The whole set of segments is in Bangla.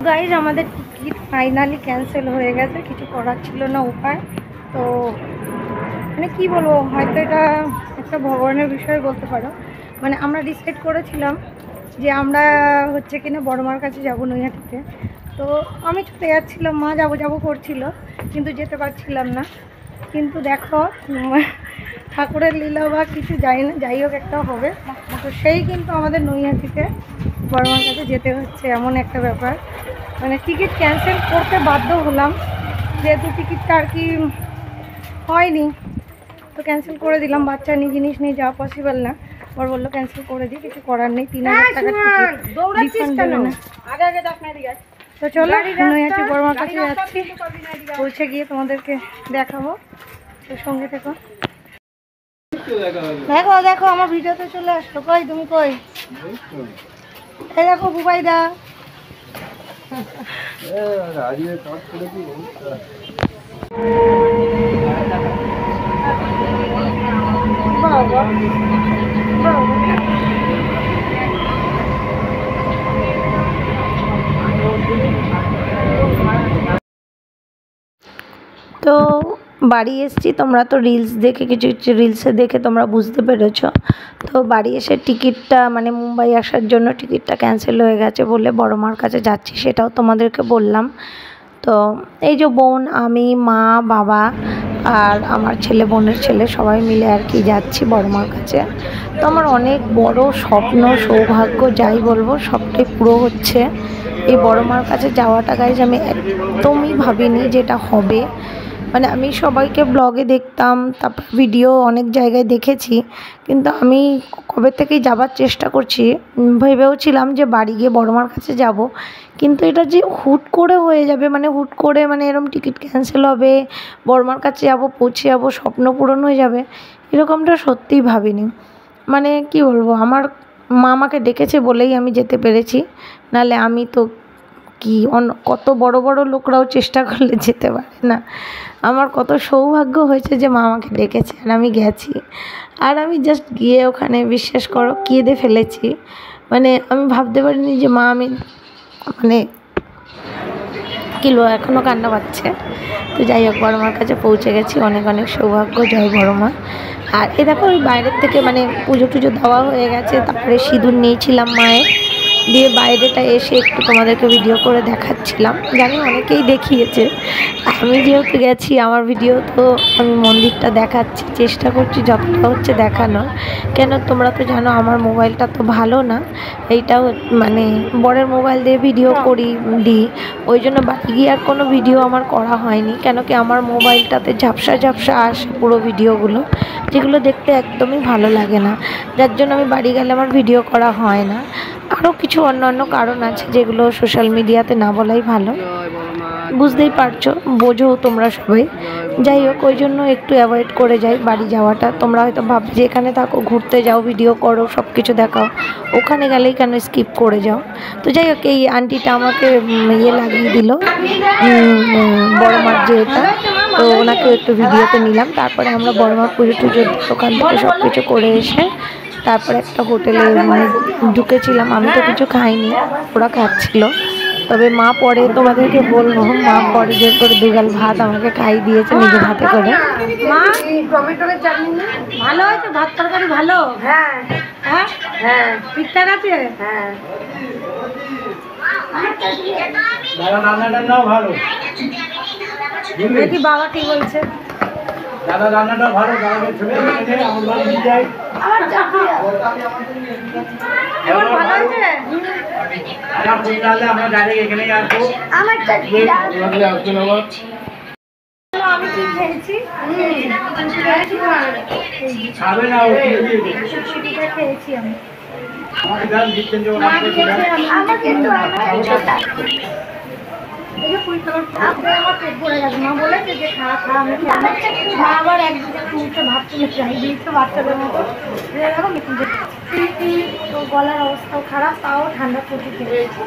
গাইজ আমাদের টিকিট ফাইনালি ক্যান্সেল হয়ে গেছে, কিছু করার ছিল না উপায়। তো মানে কী বলবো, হয়তো এটা একটা ভগবানের বিষয় বলতে পারো। মানে আমরা ডিসাইড করেছিলাম যে আমরা হচ্ছে কিনা বড়মার কাছে যাবো নৈহাটিতে। তো আমি চলে যাচ্ছিলাম, মা যাবো যাবো করছিল, কিন্তু যেতে পারছিলাম না। কিন্তু দেখো ঠাকুরের লীলা বা কিছু যাই না, যাই হোক একটা হবে। তো সেই কিন্তু আমাদের নৈহাটিতে বড়মার কাছে যেতে হচ্ছে, এমন একটা ব্যাপার। মানে টিকিট ক্যান্সেল করতে বাধ্য হলাম, যেহেতু টিকিটটা আর কি হয়নি, তো ক্যান্সেল করে দিলাম। বাচ্চা নিয়ে জিনিস নিয়ে যাওয়া পসিবল না। আবার বললো ক্যান্সেল করে দিই, কিছু করার নেই। 3000 টাকা টিকিট দেবে না। তো চলো নৈহাটি বড়মার কাছে যাচ্ছি, পৌঁছে গিয়ে তোমাদেরকে দেখাবো। তো সঙ্গে থেকো। দেখো দেখো আমার ভিডিওতে চলে আসলো। কই তুমি, কই? এই দেখো বুবাইদা। তো বাড়ি এসেছি, তোমরা তো রিলস দেখে কিছু কিছু রিলসে দেখে তোমরা বুঝতে পেরেছো। তো বাড়ি এসে টিকিটটা মানে মুম্বাই আসার জন্য টিকিটটা ক্যান্সেল হয়ে গেছে বলে বড়মার কাছে যাচ্ছি, সেটাও তোমাদেরকে বললাম। তো এই যে বোন, আমি, মা, বাবা আর আমার ছেলে, বোনের ছেলে সবাই মিলে আর কি যাচ্ছি বড়মার কাছে। তো আমার অনেক বড় স্বপ্ন, সৌভাগ্য যাই বলবো, সবটাই পুরো হচ্ছে। এই বড়মার কাছে যাওয়াটা গাইজ আমি একদমই ভাবিনি যেটা হবে। মানে আমি সবাইকে ব্লগে দেখতাম, তারপর ভিডিও অনেক জায়গায় দেখেছি, কিন্তু আমি কবে থেকেই যাবার চেষ্টা করছি। ভেবেওছিলাম যে বাড়ি গিয়ে বড়মার কাছে যাব, কিন্তু এটা যে হুট করে হয়ে যাবে, মানে হুট করে মানে এরকম টিকিট ক্যান্সেল হবে, বড়মার কাছে যাব, পৌঁছে যাবো, স্বপ্ন পূরণ হয়ে যাবে, এরকমটা সত্যিই ভাবিনি। মানে কি বলবো, আমার মা আমাকে ডেকেছে বলেই আমি যেতে পেরেছি, নাহলে আমি তো কি কত বড় বড় লোকরাও চেষ্টা করলে যেতে পারে না। আমার কত সৌভাগ্য হয়েছে যে মা আমাকে ডেকেছে আর আমি গেছি। আর আমি জাস্ট গিয়ে ওখানে বিশ্বাস করো কেঁদে ফেলেছি। মানে আমি ভাবতে পারিনি যে মা, আমি মানে কিলো এখনও কান্না পাচ্ছে। তো যাই হোক, বড়মার কাছে পৌঁছে গেছি, অনেক অনেক সৌভাগ্য, জয় বড়মা। আর এ দেখো ওই বাইরের থেকে মানে পুজো টুজো দেওয়া হয়ে গেছে, তারপরে সিঁদুর নিয়েছিলাম মায়ের, দিয়ে বাইরেটা এসে একটু তোমাদেরকে ভিডিও করে দেখাচ্ছিলাম। জানি অনেকেই দেখিয়েছে, আমি যেহেতু গেছি আমার ভিডিও, তো আমি মন্দিরটা দেখাচ্ছি, চেষ্টা করছি যতটা হচ্ছে দেখানোর। কেন তোমরা তো জানো আমার মোবাইলটা তো ভালো না, এইটাও মানে বরের মোবাইল দিয়ে ভিডিও দিই, ওই জন্য বাড়ি গিয়ে আর কোনো ভিডিও আমার করা হয়নি। কেন কি আমার মোবাইলটাতে ঝাপসা ঝাপসা আসে পুরো ভিডিওগুলো, যেগুলো দেখতে একদমই ভালো লাগে না, যার জন্য আমি বাড়ি গেলে আমার ভিডিও করা হয় না। আরও কিছু অন্য কারণ আছে যেগুলো সোশ্যাল মিডিয়াতে না বলাই ভালো, বুঝতেই পারছো, বোঝো তোমরা সবাই। যাই হোক, ওই জন্য একটু অ্যাভয়েড করে যাই বাড়ি যাওয়াটা। তোমরা হয়তো ভাববে যে এখানে থাকো, ঘুরতে যাও, ভিডিও করো, সব কিছু দেখাও, ওখানে গেলেই কেন স্কিপ করে যাও। তো যাই হোক, এই আন্টিটা আমাকে লাগিয়ে দিল বড়মার যে এটা, তো ওনাকেও একটু ভিডিওতে নিলাম। তারপরে আমরা বড়মার পুজো টুজোর দোকান থেকে সব কিছু করে এসে তারপরে একটা হোটেলে মানে ঢুকেছিলাম। আমি তো কিছু খাইনি, ওরা খাচ্ছিল। তবে মা পরে তোমাদেরকে বলবো, মা পরে জোর করে 2 গাল ভাত আমাকে খাই দিয়েছে নিজের হাতে করে। মা টমেটোর চাটনি ভালো হয়েছে, ভাত তরকারি ভালো? হ্যাঁ হ্যাঁ হ্যাঁ, ঠিকঠাক আছে। হ্যাঁ, দেখি বাবা কি বলছে। দাদা রান্নাটা ভালো, দাদাকে ছেলে আমার বাড়ি নিয়ে যাই। আমরা ডাইরেক্ট এখানেই আসবো। আমি কি খেয়েছি, খাবে না খেয়েছি আমি। আমার পেট ভরে গেছে, মা বলেছে যে খা খা, আমি মা আবার একদিকে তুলতে ভাত তুলে চাই দিয়েছে বাচ্চাদের মতো। এরকম তো গলার অবস্থাও খারাপ, তাও ঠান্ডা প্রচুর খেয়েছে।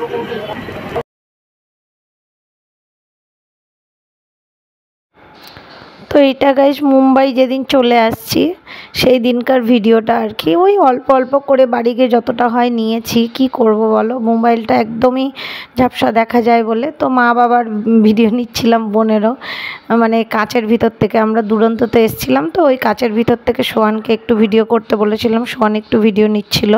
তো এইটা গাইস মুম্বাই যেদিন চলে আসছি সেই দিনকার ভিডিওটা আর কি। ওই অল্প অল্প করে বাড়ি গিয়ে যতটা হয় নিয়েছি, কি করব বলো, মোবাইলটা একদমই ঝাপসা দেখা যায় বলে। তো মা বাবার ভিডিও নিচ্ছিলাম, বোনেরও, মানে কাচের ভিতর থেকে। আমরা দুরন্ততে এসেছিলাম, তো ওই কাচের ভিতর থেকে সোহানকে একটু ভিডিও করতে বলেছিলাম, সোহান একটু ভিডিও নিচ্ছিল।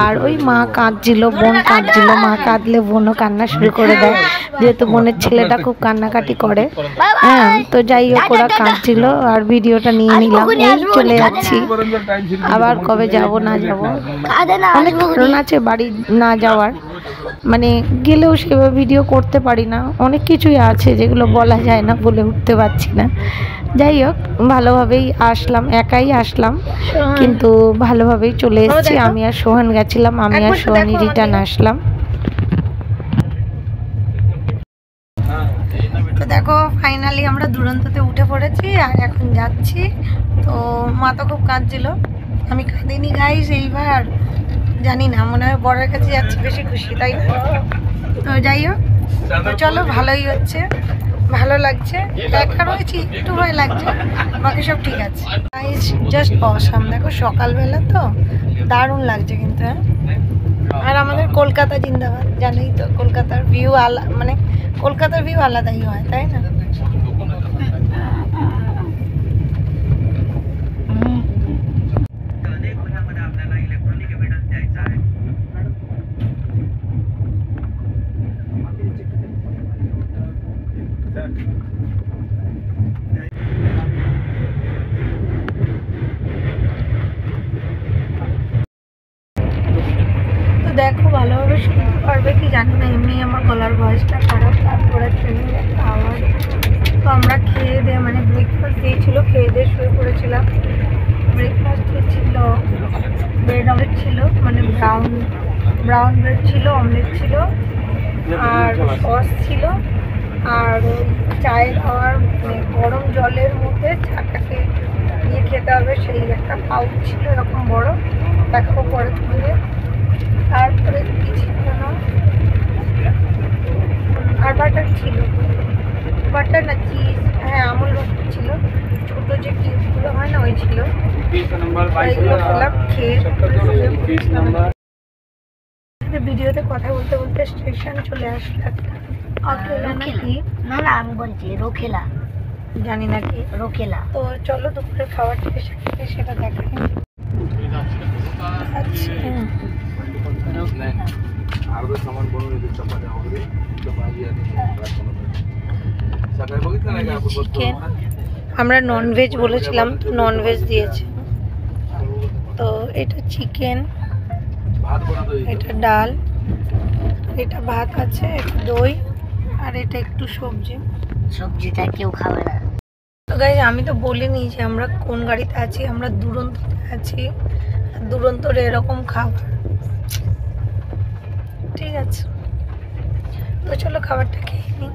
আর ওই মা কাঁদছিল, বোন কাঁদছিল। মা কাঁদলে বোনও কান্না শুরু করে দেয়, যেহেতু বোনের ছেলেটা খুব কান্নাকাটি করে। হ্যাঁ, তো যাই হোক ওরা কাঁদছিল আর ভিডিওটা নিয়ে নিলাম। এই চলে যাচ্ছি, আবার কবে যাব না যাব। অনেক কারণ আছে বাড়ি না যাওয়ার, মানে গেলেও সেভাবে ভিডিও করতে পারি না। অনেক কিছুই আছে যেগুলো বলা যায় না, বলে উঠতে পারছি না। যাই হোক ভালোভাবেই আসলাম, একাই আসলাম, কিন্তু ভালোভাবেই চলে এসেছি। আমি আর সোহান গেছিলাম, আমি আর সোহানই রিটার্ন আসলাম। তো দেখো ফাইনালি আমরা দুরন্ততে উঠে পড়েছি আর এখন যাচ্ছি। তো মা তো খুব কাঁদছিল, আমি কাঁদিনি গাইস এইবার। জানি না, মনে হয় বরের কাছে যাচ্ছি বেশি খুশি, তাই না? তো যাই হোক, তো চলো, ভালোই হচ্ছে, ভালো লাগছে। একা রয়েছি, একটু ভয় লাগছে, বাকি সব ঠিক আছে। গাইস জাস্ট অসাম, দেখো সকালবেলা তো দারুণ লাগছে কিন্তু। হ্যাঁ, আর আমাদের কলকাতা জিন্দাবাদ, জানোই তো কলকাতার ভিউ মানে কলকাতার ভিউ আলাদাই হয়, তাই না? তো দেখো ভালোভাবে শুনতে পারবে কি জানি না, এমনি আমার গলার ভয়েসটা খারাপ, তারপরে ট্রেনের একটা আওয়াজ। তো আমরা খেয়ে দিয়ে, মানে ব্রেকফাস্ট দিয়েছিল, খেয়ে দিয়ে শুয়ে পড়েছিলাম। ব্রেকফাস্টে ছিল ব্রেড অমলেট ছিল, মানে ব্রাউন ব্রেড ছিল, অমলেট ছিল, আর সস ছিল, আর ওই চায়ের খাওয়ার, মানে গরম জলের মধ্যে চাটাকে দিয়ে খেতে হবে সেই একটা পাউচ ছিল, এরকম বড়, দেখাবো পরে তুলে। তারপরে কি ছিল না, আর বাটার ছিল, বাটার না চিজ, হ্যাঁ আমুল বাটার ছিল, ছোটো যে কিউবগুলো হয় না, ওই ছিল। এইগুলো খেলাম, খেয়ে ভিডিওতে কথা বলতে বলতে স্টেশন চলে আসলো একটা। না না, আমি বলছি রোকেলা, জানি না কি রোকেলা। তো চলো দুপুরে খাবার থেকে সেটা দেখাই। চিকেন, আমরা ননভেজ বলেছিলাম তো ননভেজ দিয়েছে। তো এটা চিকেন, এটা ডাল, এটা ভাত আছে, এটা দই, আর এটা একটু সবজি। সবজিটা কেউ খাবে না। তো গাইস আমি তো বলিনি যে আমরা কোন গাড়িতে আছি, আমরা দুরন্ততে আছি। দুরন্তর এরকম খাবার, ঠিক আছে? তো চলো খাবারটা খেয়ে নিই।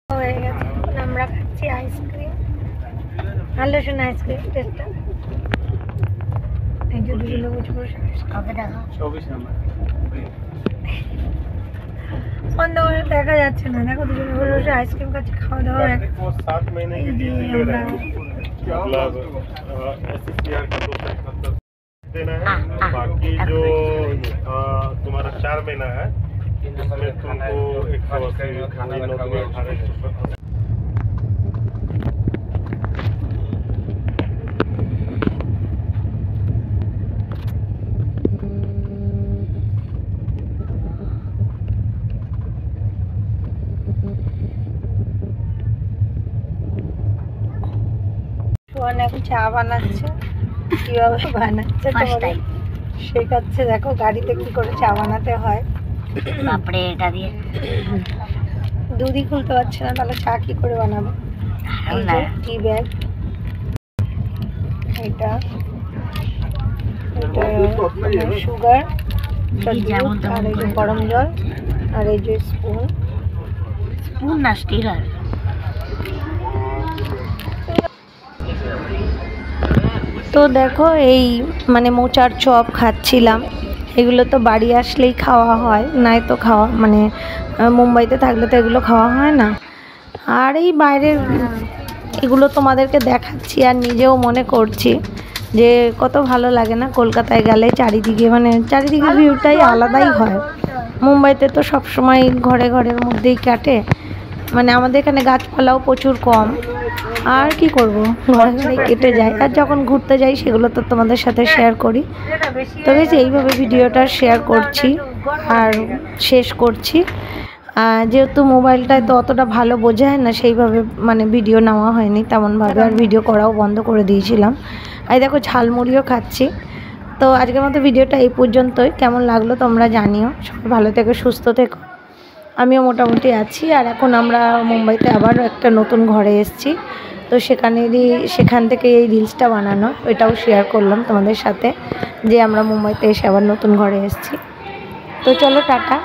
হয়ে গেছে, এখন আমরা খাচ্ছি আইসক্রিম। ভালো শোনা আইসক্রিম টেস্টটা। এই যে দুজনে বসে বসে কবে দেখা 24 নম্বর বন্ধ করে দেখা যাচ্ছে না। দেখো দুজনে বসে বসে আইসক্রিম খাচ্ছি, খাওয়া দাওয়া। 7 महीने के लिए मतलब SCR का 271 देना है। बाकी जो तुम्हारा 4 महीना है इसमें तुमको 180 এখন চা বানাচ্ছে, কিভাবে বানাচ্ছে শেখাচ্ছে। দেখো গাড়িতে কি করে চা বানাতে হয়। তারপরে এটা দিয়ে দুধই খুলতে পারছে না, তাহলে চা কি করে বানাবে? টি ব্যাগ, এটা সুগার, আর এই যে গরম জল, আর এই যে স্পুন না স্টিরার। তো দেখো এই মানে মোচার চপ খাচ্ছিলাম। এগুলো তো বাড়ি আসলেই খাওয়া হয়, নাই তো খাওয়া, মানে মুম্বাইতে থাকলে তো এগুলো খাওয়া হয় না। আর এই বাইরের এগুলো তোমাদেরকে দেখাচ্ছি আর নিজেও মনে করছি যে কত ভালো লাগে না কলকাতায় গেলে চারিদিকে, মানে চারিদিকে ভিউটাই আলাদাই হয়। মুম্বাইতে তো সবসময় ঘরে ঘরের মধ্যেই কাটে, মানে আমাদের এখানে গাছপালাও প্রচুর কম, আর কি করব, ঘরে ঘরে কেটে যায়। আর যখন ঘুরতে যাই সেগুলো তো তোমাদের সাথে শেয়ার করি। তবে এইভাবে ভিডিওটা শেয়ার করছি আর শেষ করছি। যেহেতু মোবাইলটায় তো অতটা ভালো বোঝায় না, সেইভাবে মানে ভিডিও নেওয়া হয়নি তেমনভাবে, আর ভিডিও করাও বন্ধ করে দিয়েছিলাম। আর দেখো ঝালমুড়িও খাচ্ছি। তো আজকের মতো ভিডিওটা এই পর্যন্তই। কেমন লাগলো তোমরা জানিও। সবাই ভালো থেকো, সুস্থ থেকো। আমিও মোটামুটি আছি। আর এখন আমরা মুম্বাইতে আবার একটা নতুন ঘরে এসেছি, তো সেখান থেকে এই রিলসটা বানানো, ওইটাও শেয়ার করলাম তোমাদের সাথে যে আমরা মুম্বাইতে এসে আবার নতুন ঘরে এসেছি। তো চলো টাটা।